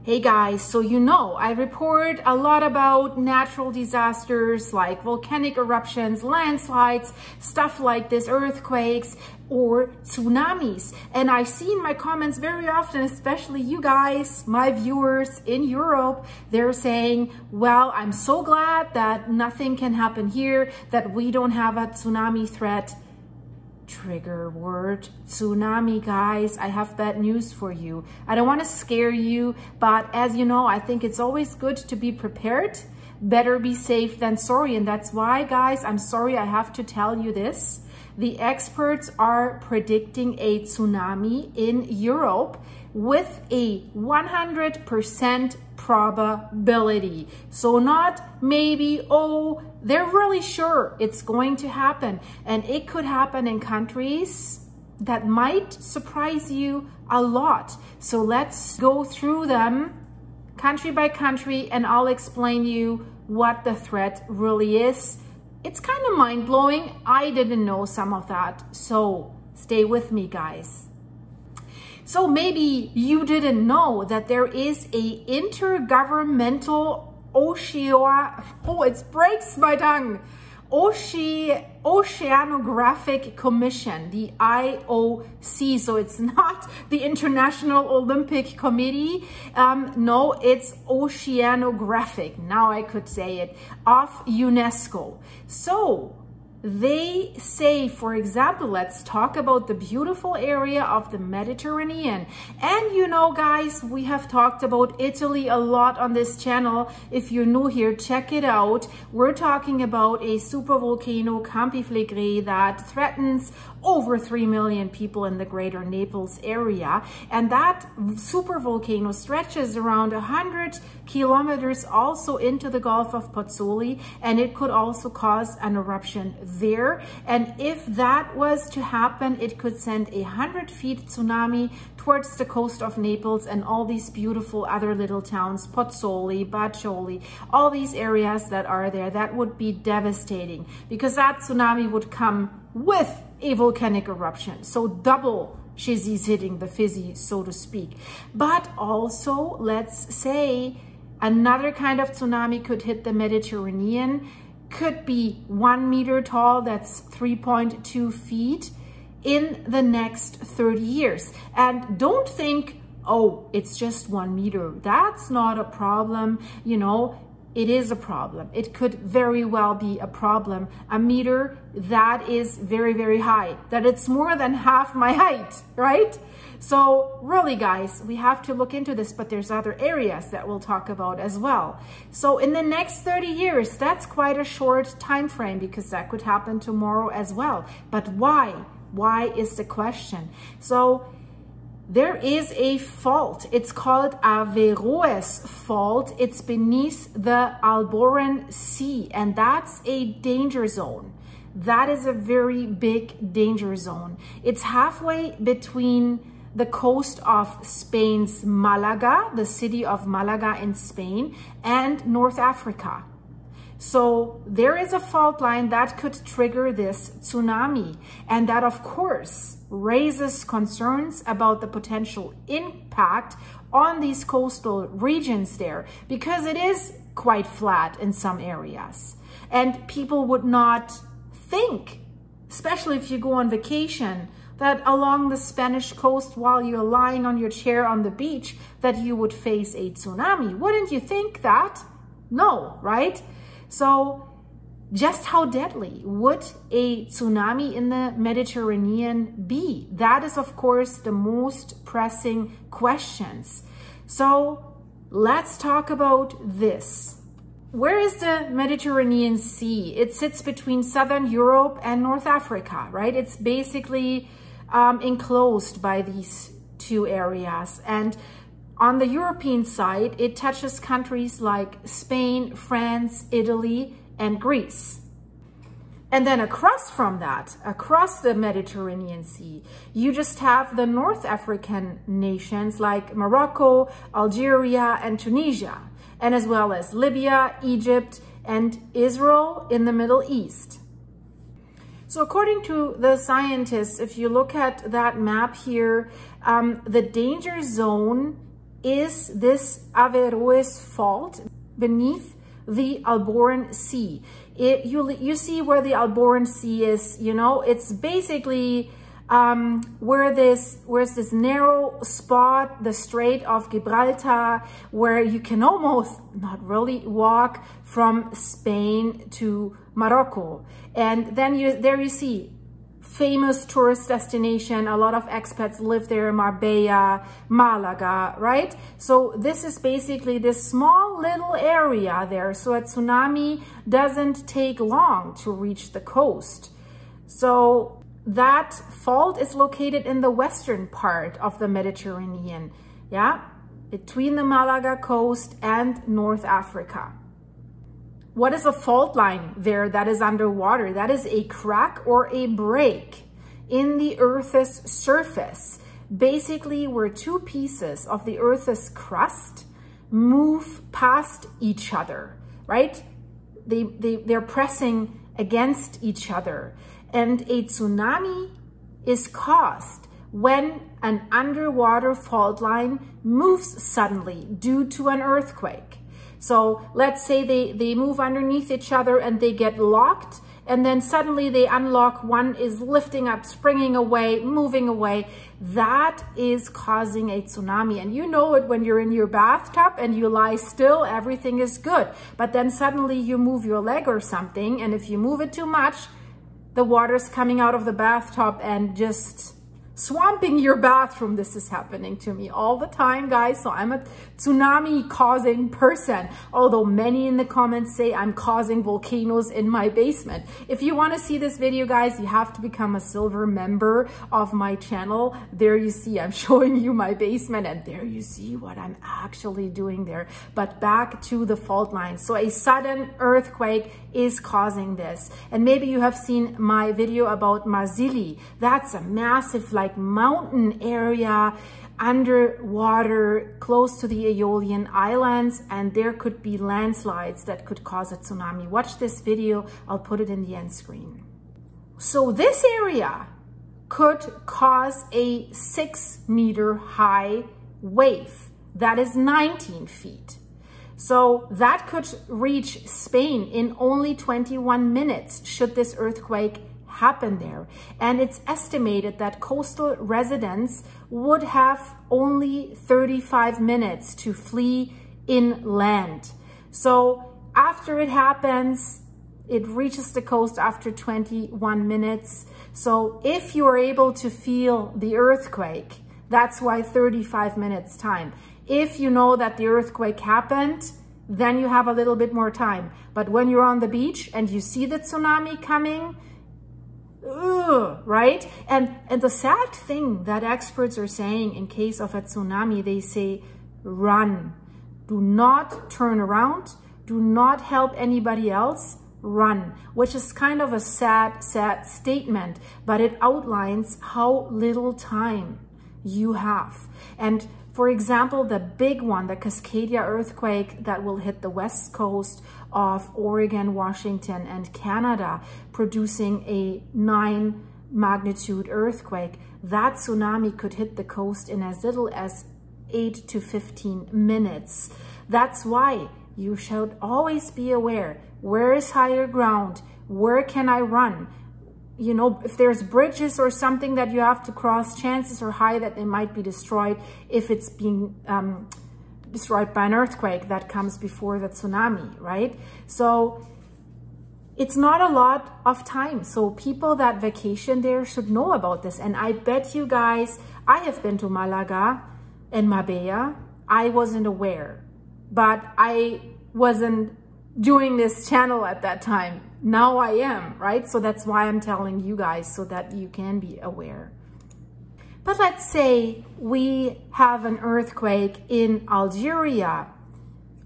Hey guys, so you know, I report a lot about natural disasters like volcanic eruptions, landslides, stuff like this, earthquakes, or tsunamis. And I see in my comments very often, especially you guys, my viewers in Europe, they're saying, well, I'm so glad that nothing can happen here, that we don't have a tsunami threat. Trigger word, tsunami, guys. I have bad news for you. I don't want to scare you, but as you know, I think it's always good to be prepared. Better be safe than sorry. And that's why, guys, I'm sorry I have to tell you this. The experts are predicting a tsunami in Europe with a 100% probability. So not maybe, oh, they're really sure it's going to happen. And it could happen in countries that might surprise you a lot. So let's go through them country by country and I'll explain you what the threat really is. It's kind of mind-blowing. I didn't know some of that. So stay with me, guys. So maybe you didn't know that there is a intergovernmental Oceanographic Commission, the IOC. So it's not the International Olympic Committee. No, it's Oceanographic. Now I could say it, of UNESCO. So they say, for example, let's talk about the beautiful area of the Mediterranean. And you know, guys, we have talked about Italy a lot on this channel. If you're new here, check it out. We're talking about a supervolcano, Campi Flegrei, that threatens over 3 million people in the greater Naples area. And that supervolcano stretches around 100 kilometers also into the Gulf of Pozzuoli, and it could also cause an eruption there. And if that was to happen, it could send a 100-feet tsunami towards the coast of Naples and all these beautiful other little towns, Pozzuoli, Baccioli, all these areas that are there. That would be devastating because that tsunami would come with a volcanic eruption. So double shizzies hitting the fizzy, so to speak. But also, let's say another kind of tsunami could hit the Mediterranean, could be 1 meter tall, that's 3.2 feet, in the next 30 years. And don't think, oh, it's just 1 meter. That's not a problem. You know, it is a problem. It could very well be a problem. A meter, that is very, very high. That it's more than half my height, right? So really, guys, we have to look into this, but there's other areas that we'll talk about as well. So in the next 30 years, that's quite a short time frame because that could happen tomorrow as well. But why? Why is the question. So there is a fault. It's called Averroes fault. It's beneath the Alboran Sea, and that's a danger zone. That is a very big danger zone. It's halfway between the coast of Spain's Malaga, the city of Malaga in Spain, and North Africa. So there is a fault line that could trigger this tsunami. And that, of course, raises concerns about the potential impact on these coastal regions there, because it is quite flat in some areas. And people would not think, especially if you go on vacation, that along the Spanish coast while you're lying on your chair on the beach, that you would face a tsunami. Wouldn't you think that? No, right? So just how deadly would a tsunami in the Mediterranean be? That is, of course, the most pressing questions. So let's talk about this. Where is the Mediterranean Sea? It sits between Southern Europe and North Africa, right? It's basically enclosed by these two areas. And on the European side, it touches countries like Spain, France, Italy, and Greece. And then across from that, across the Mediterranean Sea, you just have the North African nations like Morocco, Algeria, and Tunisia, and as well as Libya, Egypt, and Israel in the Middle East. So according to the scientists, if you look at that map here, the danger zone is this Averroes Fault beneath the Alboran Sea. You see where the Alboran Sea is, you know, it's basically where's this narrow spot, the Strait of Gibraltar, where you can almost not really walk from Spain to Morocco. And then there you see famous tourist destination. A lot of expats live there, Marbella, Malaga, right? So this is basically this small little area there. So a tsunami doesn't take long to reach the coast. So that fault is located in the western part of the Mediterranean, yeah, between the Malaga coast and North Africa. What is a fault line there that is underwater? That is a crack or a break in the Earth's surface, basically where two pieces of the Earth's crust move past each other, right? They're pressing against each other. And a tsunami is caused when an underwater fault line moves suddenly due to an earthquake. So let's say they move underneath each other and they get locked, and then suddenly they unlock, one is lifting up, springing away, moving away. That is causing a tsunami. And you know it when you're in your bathtub and you lie still, everything is good. But then suddenly you move your leg or something, and if you move it too much, the water's coming out of the bathtub and just swamping your bathroom. This is happening to me all the time, guys. So I'm a tsunami causing person, although many in the comments say I'm causing volcanoes in my basement. If you want to see this video, guys, you have to become a silver member of my channel. There you see, I'm showing you my basement, and there you see what I'm actually doing there. But back to the fault lines. So a sudden earthquake is causing this. And maybe you have seen my video about Marzili. That's a massive, like, mountain area underwater close to the Aeolian Islands, and there could be landslides that could cause a tsunami. Watch this video, I'll put it in the end screen. So this area could cause a 6-meter high wave that is 19 feet. So that could reach Spain in only 21 minutes should this earthquake happen there. And it's estimated that coastal residents would have only 35 minutes to flee inland. So after it happens, it reaches the coast after 21 minutes. So if you are able to feel the earthquake, that's why 35 minutes time. If you know that the earthquake happened, then you have a little bit more time. But when you're on the beach and you see the tsunami coming, right? And the sad thing that experts are saying in case of a tsunami, they say, run. Do not turn around. Do not help anybody else. Run, which is kind of a sad statement, but it outlines how little time you have. And for example, the big one, the Cascadia earthquake that will hit the west coast of Oregon, Washington, and Canada, producing a 9 magnitude earthquake, that tsunami could hit the coast in as little as 8 to 15 minutes. That's why you should always be aware. Where is higher ground? Where can I run? You know, if there's bridges or something that you have to cross, chances are high that they might be destroyed if it's being destroyed by an earthquake that comes before the tsunami, right? So it's not a lot of time. So people that vacation there should know about this. And I bet you guys, I have been to Malaga and Marbella. I wasn't aware, but I wasn't doing this channel at that time. Now I am, right? So that's why I'm telling you guys, so that you can be aware. But let's say we have an earthquake in Algeria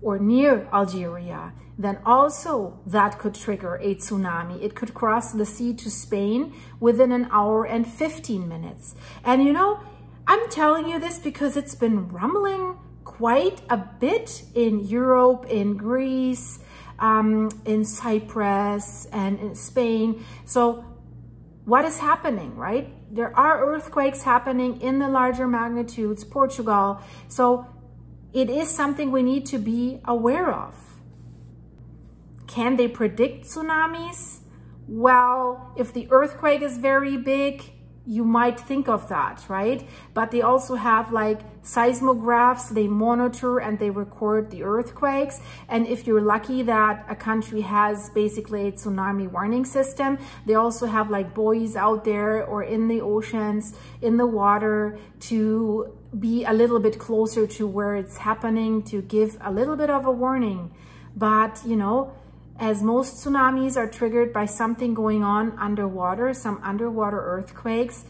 or near Algeria, then also that could trigger a tsunami. It could cross the sea to Spain within an hour and 15 minutes. And you know, I'm telling you this because it's been rumbling quite a bit in Europe, in Greece, in Cyprus, and in Spain. So what is happening, right? There are earthquakes happening in the larger magnitudes, Portugal. So it is something we need to be aware of. Can they predict tsunamis? Well, if the earthquake is very big, you might think of that, right? But they also have like seismographs, they monitor and they record the earthquakes. And if you're lucky that a country has basically a tsunami warning system, they also have like buoys out there or in the oceans, in the water, to be a little bit closer to where it's happening, to give a little bit of a warning. But, you know, as most tsunamis are triggered by something going on underwater, some underwater earthquakes,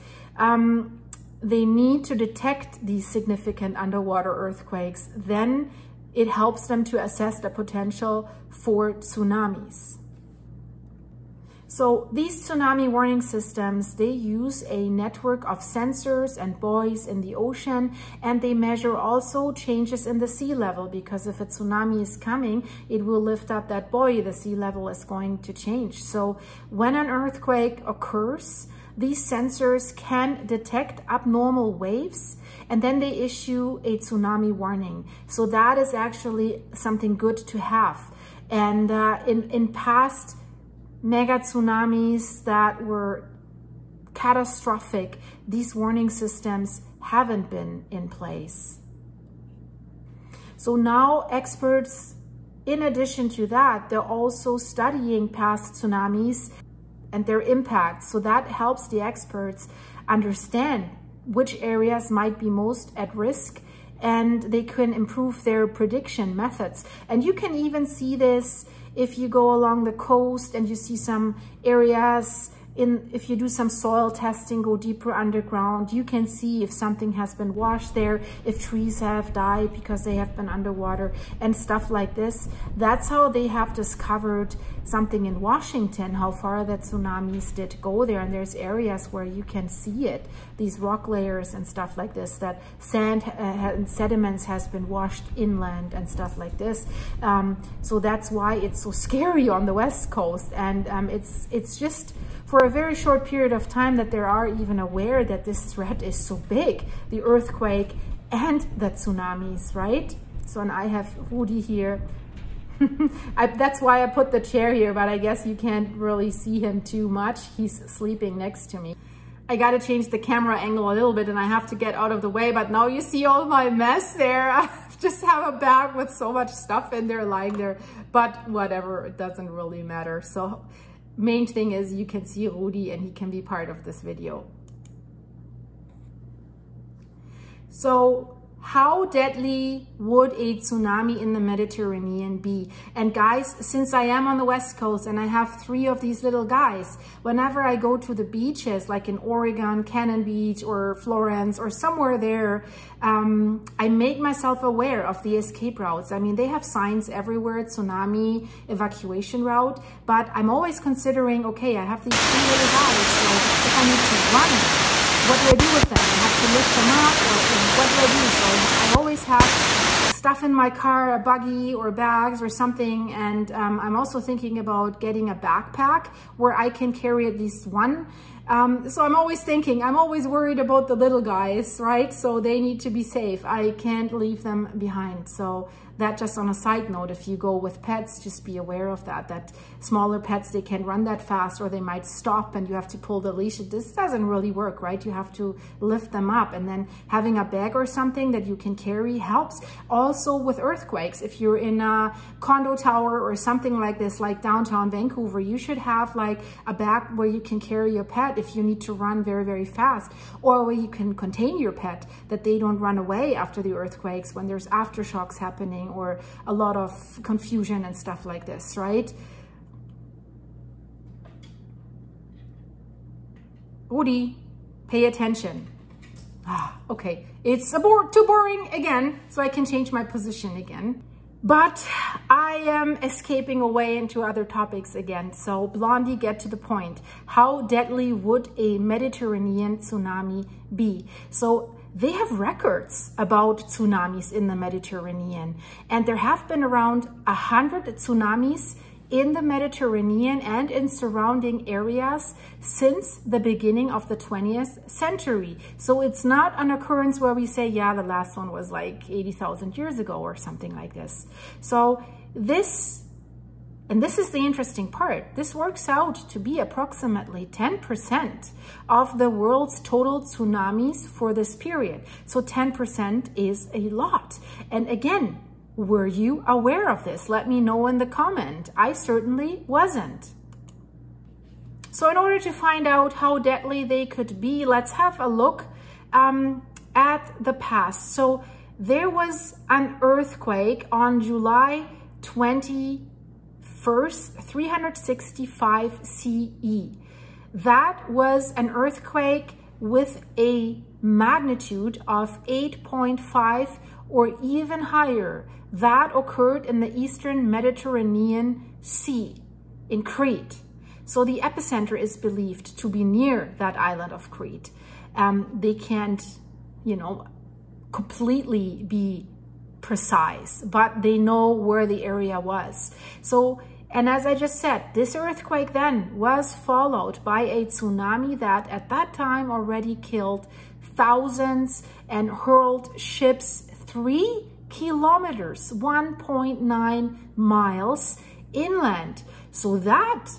they need to detect these significant underwater earthquakes. Then it helps them to assess the potential for tsunamis. So these tsunami warning systems, they use a network of sensors and buoys in the ocean, and they measure also changes in the sea level, because if a tsunami is coming, it will lift up that buoy, the sea level is going to change. So when an earthquake occurs, these sensors can detect abnormal waves, and then they issue a tsunami warning. So that is actually something good to have. And in past mega tsunamis that were catastrophic, these warning systems haven't been in place. So now experts, in addition to that, they're also studying past tsunamis and their impact. So that helps the experts understand which areas might be most at risk, and they can improve their prediction methods. And you can even see this if you go along the coast and you see some areas, if you do some soil testing, go deeper underground, you can see if something has been washed there, if trees have died because they have been underwater and stuff like this. That's how they have discovered something in Washington, how far that tsunamis did go there. And there's areas where you can see it, these rock layers and stuff like this, that sand and sediments has been washed inland and stuff like this. So that's why it's so scary on the West Coast. And it's just for a very short period of time that they are even aware that this threat is so big, the earthquake and the tsunamis, right? So, and I have Rudi here. That's why I put the chair here, but I guess you can't really see him too much. He's sleeping next to me. I got to change the camera angle a little bit and I have to get out of the way, but now you see all my mess there. I just have a bag with so much stuff in there lying there, but whatever, it doesn't really matter. So main thing is you can see Rudi and he can be part of this video. So how deadly would a tsunami in the Mediterranean be? And guys, since I am on the West Coast and I have 3 of these little guys, whenever I go to the beaches, like in Oregon, Cannon Beach or Florence or somewhere there, I make myself aware of the escape routes. I mean, they have signs everywhere, tsunami evacuation route, but I'm always considering, okay, I have these 3 little guys, so if I need to run, what do I do with them? I have to lift them up, or what do I do? So I always have stuff in my car, a buggy or bags or something. And I'm also thinking about getting a backpack where I can carry at least one. So I'm always thinking, I'm always worried about the little guys, right? So they need to be safe. I can't leave them behind. So that, just on a side note, if you go with pets, just be aware of that, that smaller pets, they can run that fast or they might stop and you have to pull the leash. This doesn't really work, right? You have to lift them up, and then having a bag or something that you can carry helps. Also with earthquakes, if you're in a condo tower or something like this, like downtown Vancouver, you should have like a bag where you can carry your pet if you need to run very, very fast, or where you can contain your pet, that they don't run away after the earthquakes when there's aftershocks happening or a lot of confusion and stuff like this, right? Rudi, pay attention. Okay, it's too boring again, so I can change my position again. But I am escaping away into other topics again. So Blondie, get to the point. How deadly would a Mediterranean tsunami be? So they have records about tsunamis in the Mediterranean, and there have been around 100 tsunamis in the Mediterranean and in surrounding areas since the beginning of the 20th century. So it's not an occurrence where we say, yeah, the last one was like 80,000 years ago or something like this. So this is the interesting part. This works out to be approximately 10% of the world's total tsunamis for this period. So 10% is a lot. And again, were you aware of this? Let me know in the comment. I certainly wasn't. So in order to find out how deadly they could be, let's have a look at the past. So there was an earthquake on July 21st, 365 CE. That was an earthquake with a magnitude of 8.5 or even higher. That occurred in the Eastern Mediterranean Sea in Crete. So the epicenter is believed to be near that island of Crete. They can't, completely be precise, but they know where the area was. So, and as I just said, this earthquake then was followed by a tsunami that at that time already killed thousands and hurled ships 3 kilometers, 1.9 miles inland. So that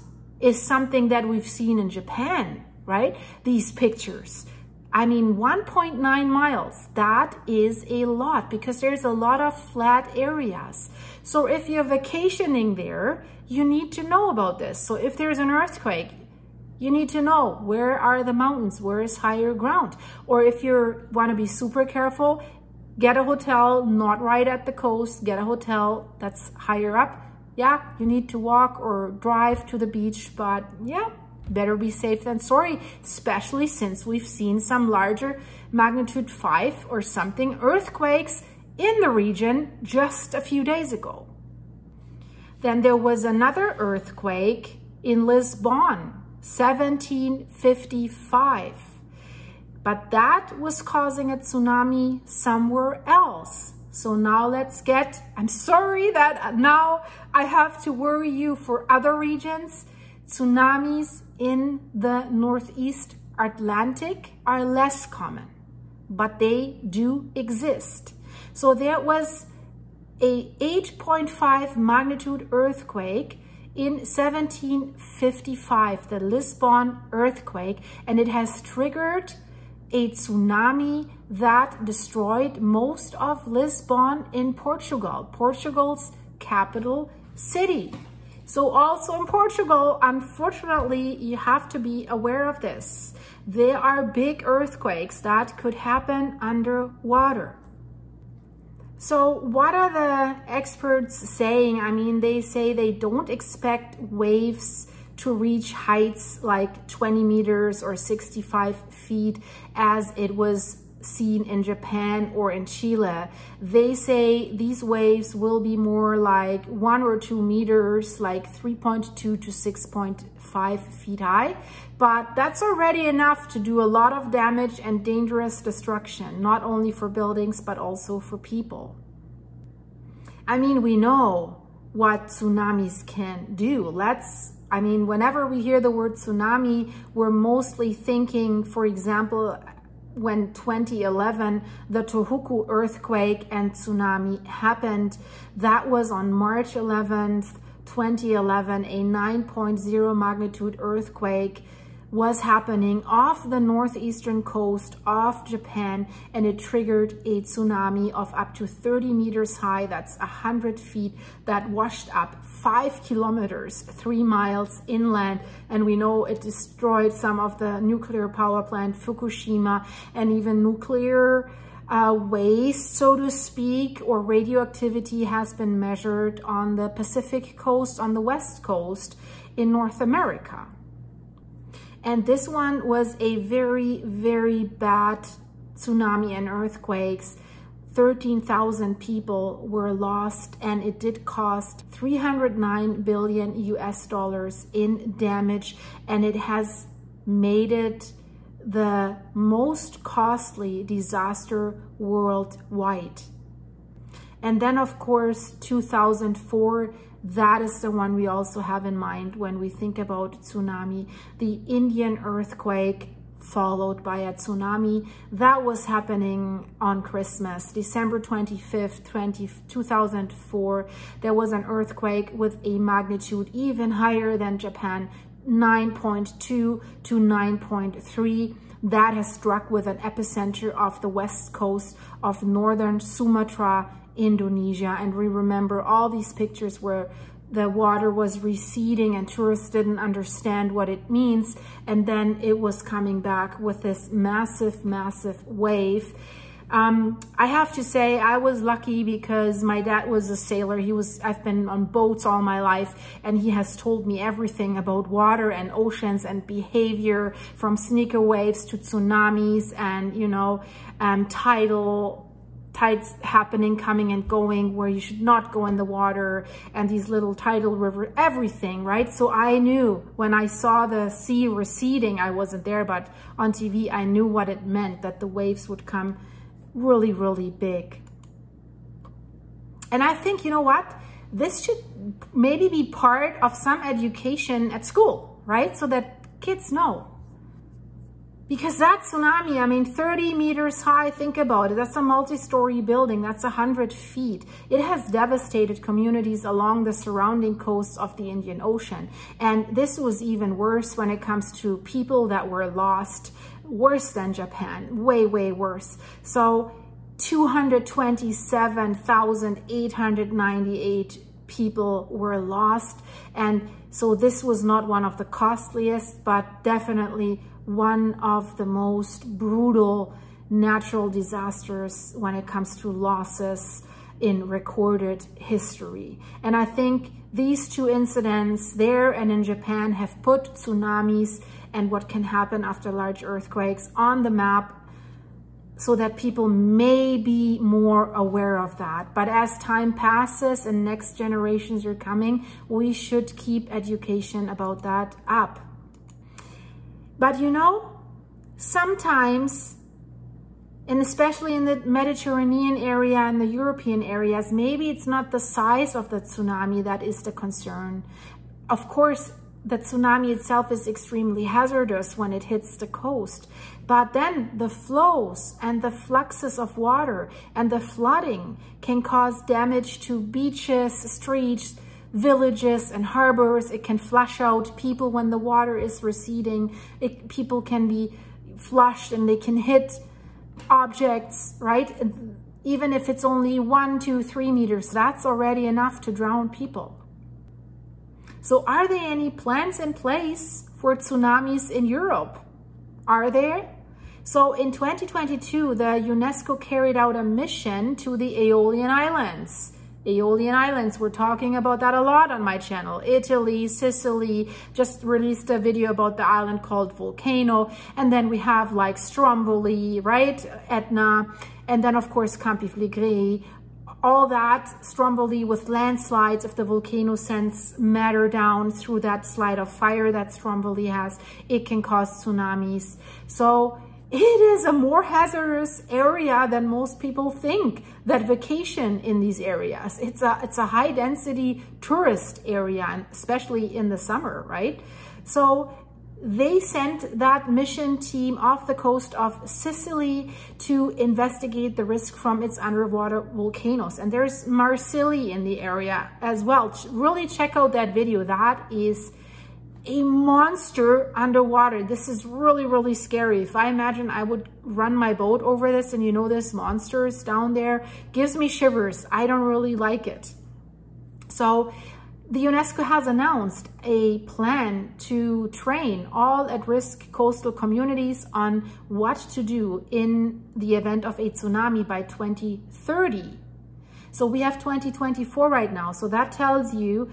is something that we've seen in Japan, right? These pictures. I mean, 1.9 miles, that is a lot because there's a lot of flat areas. So if you're vacationing there, you need to know about this. So if there's an earthquake, you need to know where are the mountains, where is higher ground. Or if you want to be super careful, get a hotel not right at the coast, get a hotel that's higher up. Yeah, you need to walk or drive to the beach, but yeah, better be safe than sorry, especially since we've seen some larger magnitude 5 or something earthquakes in the region just a few days ago. Then there was another earthquake in Lisbon, 1755. But that was causing a tsunami somewhere else. So now let's get, I'm sorry that now I have to worry you for other regions. Tsunamis in the Northeast Atlantic are less common, but they do exist. So there was a 8.5 magnitude earthquake in 1755, the Lisbon earthquake, and it has triggered a tsunami that destroyed most of Lisbon in Portugal, Portugal's capital city. So also in Portugal, unfortunately, you have to be aware of this. There are big earthquakes that could happen underwater. So what are the experts saying? I mean, they say they don't expect waves to reach heights like 20 meters or 65 feet as it was seen in Japan or in Chile. They say these waves will be more like 1 or 2 meters, like 3.2 to 6.5 feet high. But that's already enough to do a lot of damage and dangerous destruction, not only for buildings, but also for people. I mean, we know what tsunamis can do. I mean, whenever we hear the word tsunami, we're mostly thinking, for example, when 2011, the Tohoku earthquake and tsunami happened. That was on March 11th, 2011, a 9.0 magnitude earthquake was happening off the northeastern coast of Japan, and it triggered a tsunami of up to 30 meters high, that's 100 feet, that washed up 5 kilometers, 3 miles inland. And we know it destroyed some of the nuclear power plant, Fukushima, and even nuclear waste, so to speak, or radioactivity has been measured on the Pacific coast, on the west coast in North America. And this one was a very, very bad tsunami and earthquakes. 13,000 people were lost, and it did cost $309 billion in damage, and it has made it the most costly disaster worldwide. And then, of course, 2004, That is the one we also have in mind when we think about tsunami. The Indian earthquake followed by a tsunami that was happening on Christmas, December 25th, 2004. There was an earthquake with a magnitude even higher than Japan, 9.2 to 9.3. That has struck with an epicenter off the west coast of northern Sumatra, Indonesia. And we remember all these pictures where the water was receding and tourists didn't understand what it means. And then it was coming back with this massive, massive wave. I have to say I was lucky because my dad was a sailor. I've been on boats all my life, and he has told me everything about water and oceans and behavior, from sneaker waves to tsunamis and, you know, tides happening, coming and going, where you should not go in the water, and these little tidal river, everything, right? So I knew when I saw the sea receding, I wasn't there, but on TV, I knew what it meant, that the waves would come really, really big. And I think, you know what? This should maybe be part of some education at school, right? So that kids know. Because that tsunami, I mean, 30 meters high, think about it. That's a multi-story building. That's 100 feet. It has devastated communities along the surrounding coasts of the Indian Ocean. And this was even worse when it comes to people that were lost. Worse than Japan, way, way worse. So 227,898 people were lost. And so this was not one of the costliest, but definitely one of the most brutal natural disasters when it comes to losses in recorded history. And I think these two incidents there and in Japan have put tsunamis and what can happen after large earthquakes on the map, so that people may be more aware of that. But as time passes and next generations are coming, we should keep education about that up. But you know, sometimes, and especially in the Mediterranean area and the European areas, maybe it's not the size of the tsunami that is the concern. Of course, the tsunami itself is extremely hazardous when it hits the coast. But then the flows and the fluxes of water and the flooding can cause damage to beaches, streets, villages and harbors. It can flush out people when the water is receding. People can be flushed and they can hit objects, right? Even if it's only 1, 2, 3 meters, that's already enough to drown people. So are there any plans in place for tsunamis in Europe? Are there? So in 2022, the UNESCO carried out a mission to the Aeolian Islands. Aeolian Islands, we're talking about that a lot on my channel. Italy, Sicily, just released a video about the island called Volcano. And then we have like Stromboli, right? Etna. And then of course, Campi Flegrei. All that, Stromboli with landslides, if the volcano sends matter down through that slide of fire that Stromboli has, it can cause tsunamis. So it is a more hazardous area than most people think that vacation in these areas. It's a high density tourist area, and especially in the summer, right? So they sent that mission team off the coast of Sicily to investigate the risk from its underwater volcanoes. And there's Marsilli in the area as well. Really check out that video. That is a monster underwater. This is really, really scary. If I imagine I would run my boat over this and you know this monster is down there, gives me shivers. I don't really like it. So the UNESCO has announced a plan to train all at-risk coastal communities on what to do in the event of a tsunami by 2030. So we have 2024 right now. So that tells you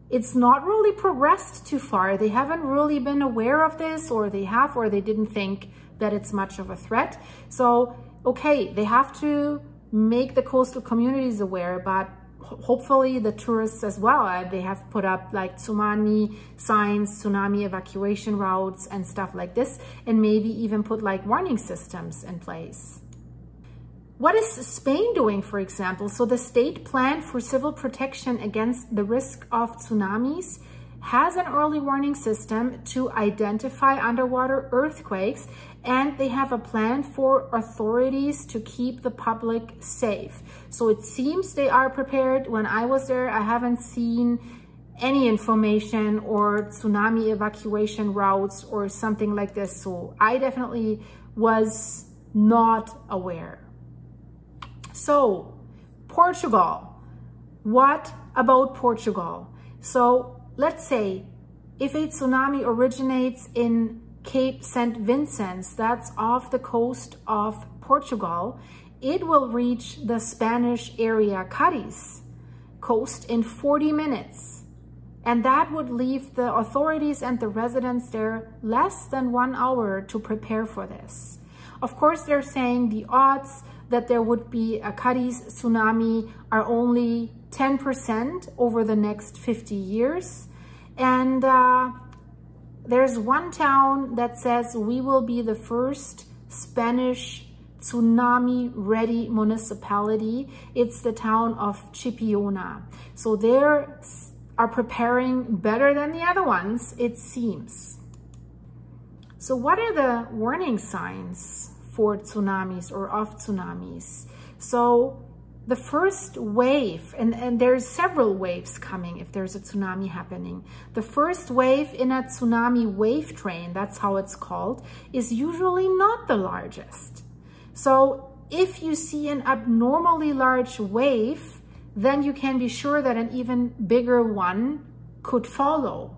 it's not really progressed too far. They haven't really been aware of this, or they have, or they didn't think that it's much of a threat. So, okay, they have to make the coastal communities aware, but hopefully the tourists as well. They have put up like tsunami signs, tsunami evacuation routes and stuff like this, and maybe even put like warning systems in place. What is Spain doing, for example? So the state plan for civil protection against the risk of tsunamis has an early warning system to identify underwater earthquakes, and they have a plan for authorities to keep the public safe. So it seems they are prepared. When I was there, I haven't seen any information or tsunami evacuation routes or something like this. So I definitely was not aware. So Portugal, what about Portugal? So let's say if a tsunami originates in Cape St. Vincent, that's off the coast of Portugal, it will reach the Spanish area Cadiz coast in 40 minutes. And that would leave the authorities and the residents there less than 1 hour to prepare for this. Of course, they're saying the odds that there would be a Cadiz tsunami are only 10% over the next 50 years. And there's one town that says we will be the first Spanish tsunami-ready municipality. It's the town of Chipiona. So they are preparing better than the other ones, it seems. So what are the warning signs for tsunamis or of tsunamis? So the first wave, and there's several waves coming if there's a tsunami happening. The first wave in a tsunami wave train, that's how it's called, is usually not the largest. So if you see an abnormally large wave, then you can be sure that an even bigger one could follow.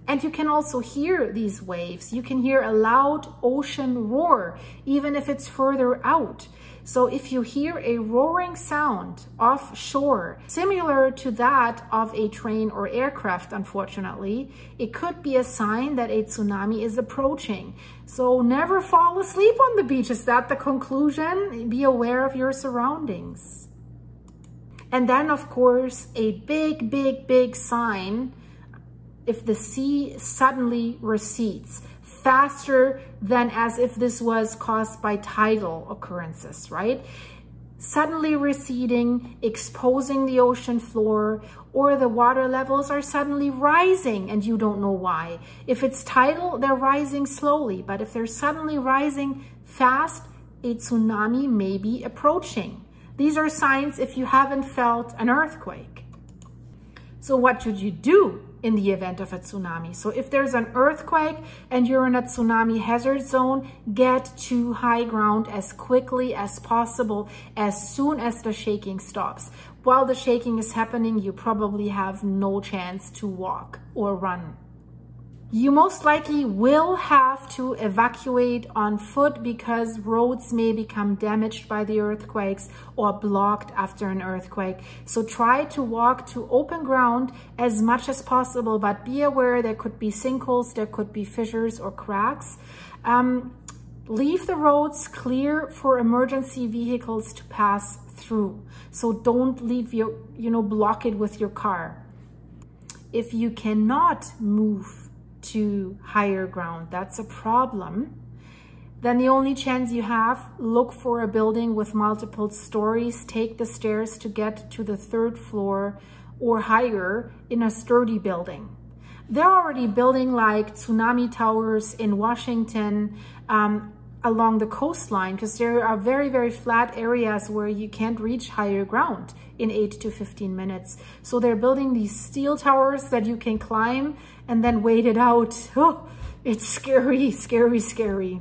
And you can also hear these waves. You can hear a loud ocean roar, even if it's further out. So if you hear a roaring sound offshore, similar to that of a train or aircraft, unfortunately, it could be a sign that a tsunami is approaching. So never fall asleep on the beach. Is that the conclusion? Be aware of your surroundings. And then, of course, a big, big, big sign if the sea suddenly recedes faster than as if this was caused by tidal occurrences, right? Suddenly receding, exposing the ocean floor, or the water levels are suddenly rising and you don't know why. If it's tidal, they're rising slowly, but if they're suddenly rising fast, a tsunami may be approaching. These are signs if you haven't felt an earthquake. So what should you do in the event of a tsunami? So if there's an earthquake and you're in a tsunami hazard zone, get to high ground as quickly as possible, as soon as the shaking stops. While the shaking is happening, you probably have no chance to walk or run. You most likely will have to evacuate on foot because roads may become damaged by the earthquakes or blocked after an earthquake. So try to walk to open ground as much as possible, but be aware there could be sinkholes, there could be fissures or cracks. Leave the roads clear for emergency vehicles to pass through. So don't leave your, block it with your car. If you cannot move to higher ground, that's a problem, then the only chance you have, look for a building with multiple stories, take the stairs to get to the 3rd floor or higher in a sturdy building. They're already building like tsunami towers in Washington along the coastline, because there are very, very flat areas where you can't reach higher ground in 8 to 15 minutes. So they're building these steel towers that you can climb and then wait it out. Oh, it's scary, scary, scary.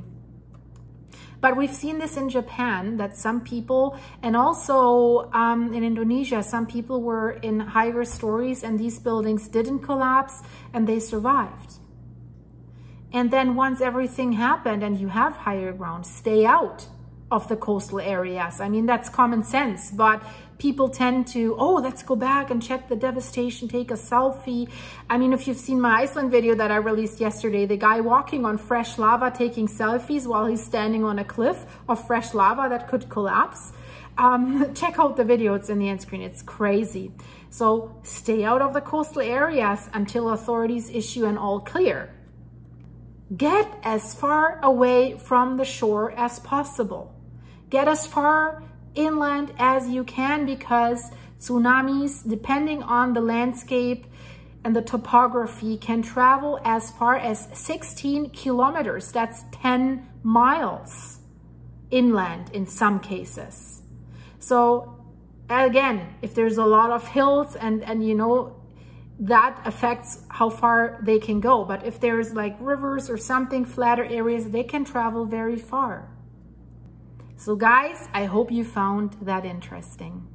But we've seen this in Japan, that some people, and also in Indonesia, some people were in higher stories and these buildings didn't collapse and they survived. And then once everything happened and you have higher ground, stay out of the coastal areas. I mean, that's common sense, but people tend to, oh, let's go back and check the devastation, take a selfie. I mean, if you've seen my Iceland video that I released yesterday, the guy walking on fresh lava, taking selfies while he's standing on a cliff of fresh lava that could collapse. Check out the video, it's in the end screen, it's crazy. So stay out of the coastal areas until authorities issue an all clear. Get as far away from the shore as possible. get as far inland as you can, because tsunamis, depending on the landscape and the topography, can travel as far as 16 kilometers. That's 10 miles inland in some cases. So again, if there's a lot of hills and you know, that affects how far they can go. But if there's like rivers or something, flatter areas, they can travel very far. So guys, I hope you found that interesting.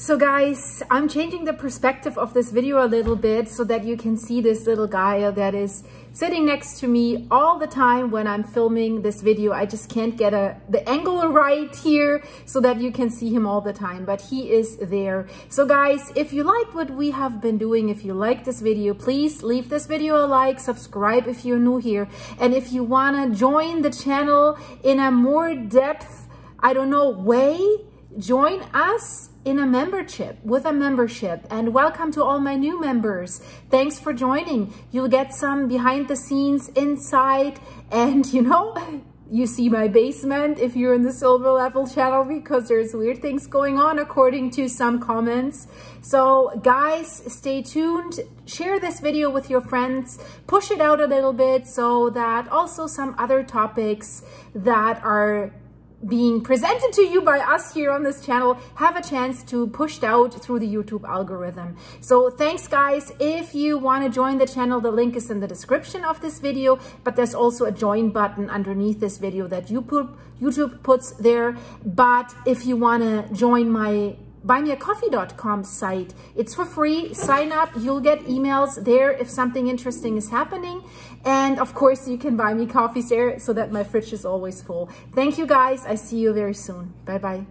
So guys, I'm changing the perspective of this video a little bit so that you can see this little guy that is sitting next to me all the time when I'm filming this video. I just can't get the angle right here so that you can see him all the time, but he is there. So guys, if you like what we have been doing, if you like this video, please leave this video a like, subscribe if you're new here. And if you want to join the channel in a more depth, I don't know, way, join us in a membership, with a membership. And welcome to all my new members. Thanks for joining. You'll get some behind the scenes inside, and you know, you see my basement if you're in the silver level channel, because there's weird things going on according to some comments. So guys, stay tuned, share this video with your friends, push it out a little bit so that also some other topics that are being presented to you by us here on this channel have a chance to push out through the YouTube algorithm. So thanks guys. If you want to join the channel, the link is in the description of this video, but there's also a join button underneath this video that YouTube puts there. But if you want to join my buymeacoffee.com site, it's for free. Sign up, you'll get emails there if something interesting is happening. And of course, you can buy me coffees there so that my fridge is always full. Thank you guys. I see you very soon. Bye bye.